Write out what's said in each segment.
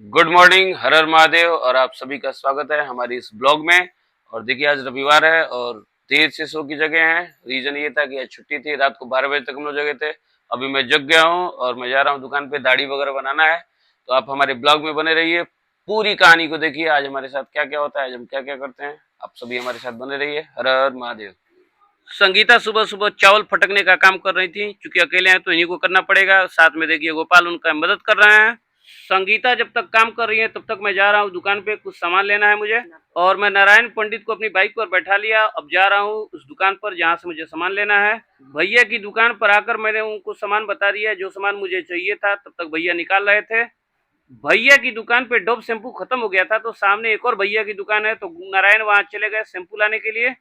Good morning, हर हर महादेव। और आप सभी का स्वागत है हमारी इस ब्लॉग में। और देखिए आज रविवार है और देर से सो की जगह है। रीजन ये था कि आज छुट्टी थी, रात को 12 बजे तक हम लोग जगह थे। अभी मैं जग गया हूँ और मैं जा रहा हूँ दुकान पे, दाढ़ी वगैरह बनाना है। तो आप हमारे ब्लॉग में बने रहिए, पूरी कहानी को देखिए। आज हमारे साथ क्या क्या होता है, आज हम क्या क्या करते हैं, आप सभी हमारे साथ बने रहिए। हर हर महादेव। संगीता सुबह सुबह चावल फटकने का काम कर रही थी, क्योंकि अकेले हैं तो इन्हीं को करना पड़ेगा। साथ में देखिए गोपाल उनका मदद कर रहे हैं। संगीता जब तक काम कर रही है तब तक मैं जा रहा हूँ दुकान पे, कुछ सामान लेना है मुझे। और मैं नारायण पंडित को अपनी बाइक पर बैठा लिया, अब जा रहा हूँ उस दुकान पर जहाँ से मुझे सामान लेना है। भैया की दुकान पर आकर मैंने उनको सामान बता दिया, जो सामान मुझे चाहिए था। तब तक भैया निकाल रहे थे। भैया की दुकान पे डोव शैम्पू खत्म हो गया था, तो सामने एक और भैया की दुकान है, तो नारायण वहां चले गए शैम्पू लाने के लिए।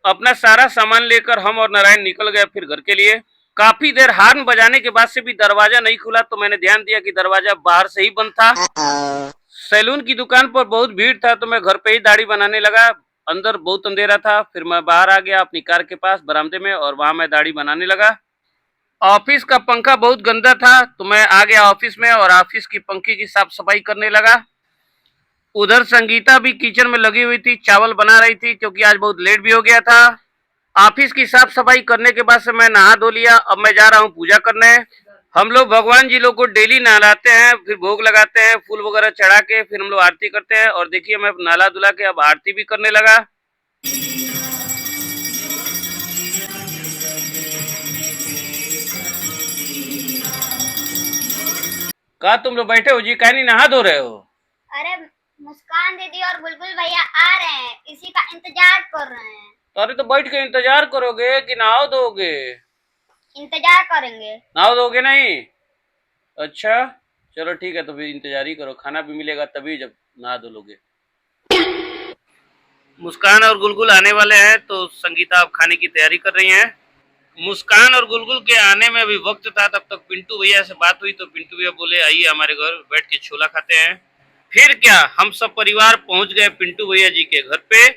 अपना सारा सामान लेकर हम और नारायण निकल गए फिर घर के लिए। काफी देर हार्न बजाने के बाद से भी दरवाजा नहीं खुला, तो मैंने ध्यान दिया कि दरवाजा बाहर से ही बंद था। सैलून की दुकान पर बहुत भीड़ था, तो मैं घर पे ही दाढ़ी बनाने लगा। अंदर बहुत अंधेरा था, फिर मैं बाहर आ गया अपनी कार के पास बरामदे में, और वहां मैं दाढ़ी बनाने लगा। ऑफिस का पंखा बहुत गंदा था, तो मैं आ गया ऑफिस में और ऑफिस की पंखे की साफ सफाई करने लगा। उधर संगीता भी किचन में लगी हुई थी, चावल बना रही थी, क्योंकि आज बहुत लेट भी हो गया था। ऑफिस की साफ सफाई करने के बाद से मैं नहा धो लिया। अब मैं जा रहा हूँ पूजा करने। हम लोग भगवान जी लोग को डेली नहलाते हैं, फिर भोग लगाते हैं, फूल वगैरह चढ़ा के फिर हम लोग आरती करते हैं। और देखिए मैं नहला धुला के अब आरती भी करने लगा। कहा तुम लोग बैठे हो जी, कहीं नहीं नहा धो रहे हो? अरे मुस्कान दीदी और बुलबुल भैया आ रहे हैं, इसी का इंतजार कर रहे हैं। तो अरे तो बैठ के इंतजार करोगे कि नहाओ दोगे? इंतजार करेंगे। नहाओ दोगे नहीं? अच्छा चलो ठीक है, तो फिर इंतजार ही करो, खाना भी मिलेगा तभी जब नहा धो लोगे। मुस्कान और गुलगुल आने वाले हैं, तो संगीता अब खाने की तैयारी कर रही हैं। मुस्कान और गुलगुल के आने में अभी वक्त था, तब तक पिंटू भैया से बात हुई, तो पिंटू भैया बोले आइए हमारे घर बैठ के छोला खाते हैं। फिर क्या, हम सब परिवार पहुंच गए पिंटू भैया जी के घर पे।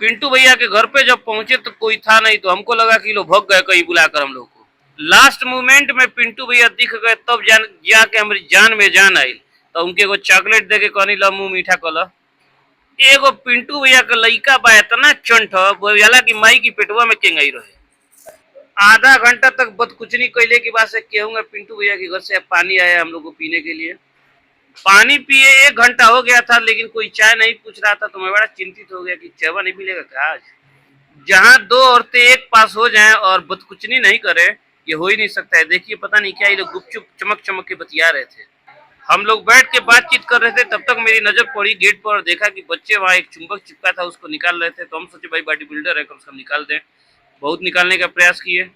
पिंटू भैया के घर पे जब पहुंचे तो कोई था नहीं, तो हमको लगा कि लोग भग गए कहीं बुलाकर हम लोग को। लास्ट मोमेंट में पिंटू भैया दिख गए, तब जान जाके हमारी जान में जान आई। तो उनके को चॉकलेट दे के कहनी ला मुंह मीठा कला। एगो पिंटू भैया का लइका बा इतना चंट बोला कि माई की पेटवा में केंगई रहे। आधा घंटा तक बदकुचनी कैले के बाद से कहूंगा पिंटू भैया के घर से पानी आया हम लोग को पीने के लिए। पानी पिए 1 घंटा हो गया था, लेकिन कोई चाय नहीं पूछ रहा था, तो मैं बड़ा चिंतित हो गया कि चाय नहीं मिलेगा क्या आज। जहाँ दो औरतें एक पास हो जाएं और बदकुचनी नहीं करे, ये हो ही नहीं सकता है। देखिए पता नहीं क्या ये लोग गुपचुप चमक चमक के बतिया रहे थे। हम लोग बैठ के बातचीत कर रहे थे, तब तक मेरी नजर पड़ी गेट पर और देखा कि बच्चे वहाँ एक चुंबक चिपका था उसको निकाल रहे थे। तो हम सोचे भाई बॉडी बिल्डर है, कम से कम निकाल दें। बहुत निकालने का प्रयास किए,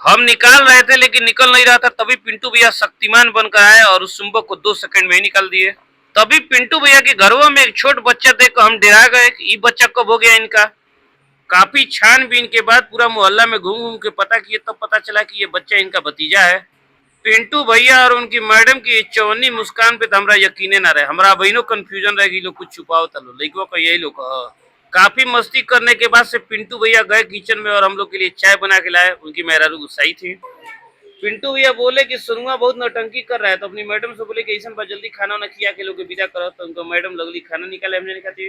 हम निकाल रहे थे लेकिन निकल नहीं रहा था। तभी पिंटू भैया शक्तिमान बनकर आए और उस चुंबक को 2 सेकंड में ही निकाल दिए। तभी पिंटू भैया के घरों में एक छोट बच्चा देखकर हम डरा गए कि ये बच्चा कब हो गया इनका। काफी छानबीन के बाद पूरा मोहल्ला में घूम घूम के पता किए, तब पता चला कि ये बच्चा इनका भतीजा है। पिंटू भैया और उनकी मैडम की चौनी मुस्कान पे तो हमारा यकीन ना रहे। हमारा बहनों कंफ्यूजन रहे कि लोग कुछ छुपाओ तलो, लड़कों का यही लोग। काफी मस्ती करने के बाद से पिंटू भैया गए किचन में और हम लोग के लिए चाय बना के लाए। उनकी मेहरारू गुस्साई थी। पिंटू भैया बोले कि सुनुआ बहुत नौटंकी कर रहा है, तो अपनी मैडम से बोले कि ऐसा बात जल्दी खाना ना खिया के लोग विदा करो। तो उनको मैडम लगली खाना निकाले, हमने नहीं खाती।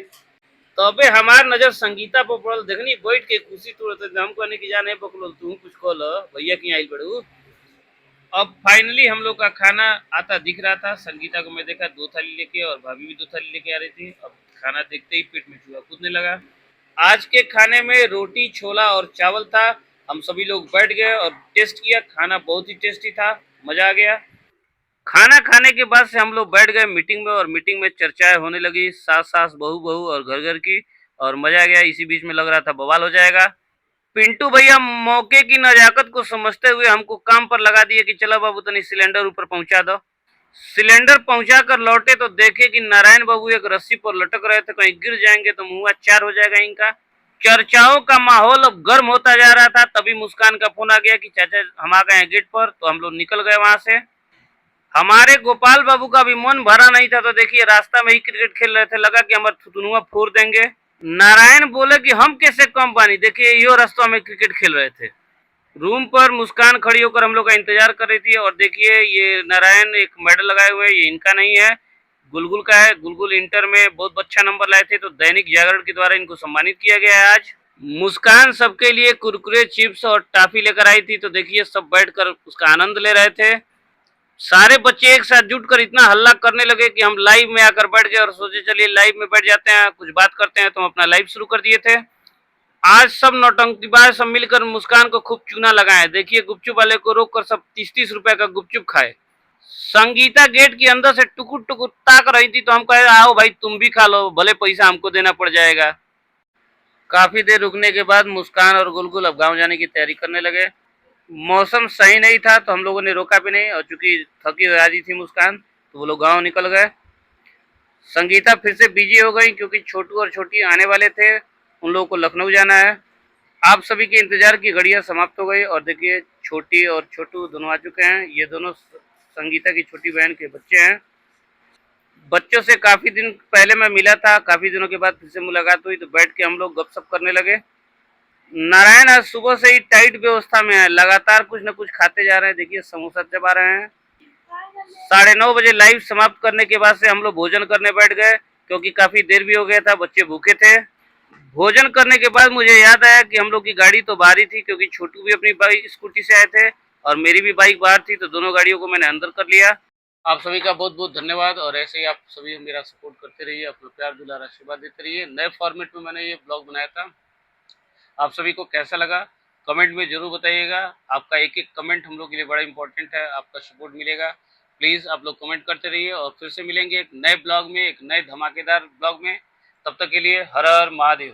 तबे हमार नजर संगीता पर पड़ल, देखनी बैठ के खुशी तोड़ते हम कहने की जाने बकलो तू कुछ कल भैया की आई बड़ू। अब फाइनली हम लोग का खाना आता दिख रहा था। संगीता को मैं देखा 2 थाली लेके, और भाभी भी 2 थाली लेके आ रही थी। अब खाना देखते ही पेट में चूहा कूदने लगा। आज के खाने में रोटी छोला और चावल था। हम सभी लोग बैठ गए और टेस्ट किया, खाना बहुत ही टेस्टी था, मजा आ गया। खाना खाने के बाद से हम लोग बैठ गए मीटिंग में, और मीटिंग में चर्चाएं होने लगी, सास सास बहू बहू और घर घर की। और मजा आ गया। इसी बीच में लग रहा था बवाल हो जाएगा। पिंटू भैया मौके की नजाकत को समझते हुए हमको काम पर लगा दिए कि चलो बाबू तनी सिलेंडर ऊपर पहुंचा दो। सिलेंडर पहुंचा कर लौटे तो देखे कि नारायण बाबू एक रस्सी पर लटक रहे थे, कहीं गिर जाएंगे तो मुंह चार हो जाएगा इनका। चर्चाओं का माहौल अब गर्म होता जा रहा था। तभी मुस्कान का फोन आ गया कि चाचा हम आ गए हैं गेट पर। तो हम लोग निकल गए वहां से। हमारे गोपाल बाबू का भी मन भरा नहीं था, तो देखिए रास्ता में ही क्रिकेट खेल रहे थे, लगा कि हमारे थुतुनुआ फोड़ देंगे। नारायण बोले कि हम कैसे कम पानी, देखिए यो रास्ता में क्रिकेट खेल रहे थे। रूम पर मुस्कान खड़ी होकर हम लोग का इंतजार कर रही थी। और देखिए ये नारायण एक मेडल लगाए हुए हैं, ये इनका नहीं है, गुलगुल का है। गुलगुल इंटर में बहुत अच्छा नंबर लाए थे, तो दैनिक जागरण के द्वारा इनको सम्मानित किया गया है आज। मुस्कान सबके लिए कुरकुरे, चिप्स और टॉफी लेकर आई थी, तो देखिए सब बैठकर उसका आनंद ले रहे थे। सारे बच्चे एक साथ जुटकर इतना हल्ला करने लगे कि हम लाइव में आकर बैठ गए और सोचे चलिए लाइव में बैठ जाते हैं, कुछ बात करते हैं, तो हम अपना लाइव शुरू कर दिए थे। आज सब नौटंकीबाज सब मिलकर मुस्कान को खूब चूना लगाए। देखिए गुपचुप वाले को रोक कर सब 30-30 रुपए का गुपचुप खाए। संगीता गेट के अंदर से टुकुर टुकुर ताक रही थी, तो हम कहे आओ भाई तुम भी खा लो, भले पैसा हमको देना पड़ जाएगा। काफी देर रुकने के बाद मुस्कान और गुलगुल अब गांव जाने की तैयारी करने लगे। मौसम सही नहीं था तो हम लोगों ने रोका भी नहीं, और चूंकि थकी हुई आ रही थी मुस्कान, तो वो लोग गांव निकल गए। संगीता फिर से बिजी हो गई क्योंकि छोटू और छोटी आने वाले थे, उन लोगों को लखनऊ जाना है। आप सभी के इंतजार की घड़ियां समाप्त हो गई और देखिए छोटी और छोटू दोनों आ चुके हैं। ये दोनों संगीता की छोटी बहन के बच्चे हैं। बच्चों से काफी दिन पहले मैं मिला था, काफी दिनों के बाद फिर से मुलाकात हुई, तो बैठ के हम लोग गपशप करने लगे। नारायण आज सुबह से ही टाइट व्यवस्था में है, लगातार कुछ न कुछ खाते जा रहे हैं। देखिए समोसा चबा रहे हैं। 9:30 बजे लाइव समाप्त करने के बाद से हम लोग भोजन करने बैठ गए, क्योंकि काफी देर भी हो गया था, बच्चे भूखे थे। भोजन करने के बाद मुझे याद आया कि हम लोग की गाड़ी तो बाहर ही थी, क्योंकि छोटू भी अपनी बाइक स्कूटी से आए थे और मेरी भी बाइक बाहर थी, तो दोनों गाड़ियों को मैंने अंदर कर लिया। आप सभी का बहुत बहुत धन्यवाद, और ऐसे ही आप सभी मेरा सपोर्ट करते रहिए, अपना प्यार दुलार आशीर्वाद देते रहिए। नए फॉर्मेट में मैंने ये ब्लॉग बनाया था, आप सभी को कैसा लगा कमेंट में जरूर बताइएगा। आपका एक एक कमेंट हम लोग के लिए बड़ा इंपॉर्टेंट है, आपका सपोर्ट मिलेगा। प्लीज़ आप लोग कमेंट करते रहिए, और फिर से मिलेंगे एक नए ब्लॉग में, एक नए धमाकेदार ब्लॉग में। तब तक के लिए हर हर महादेव।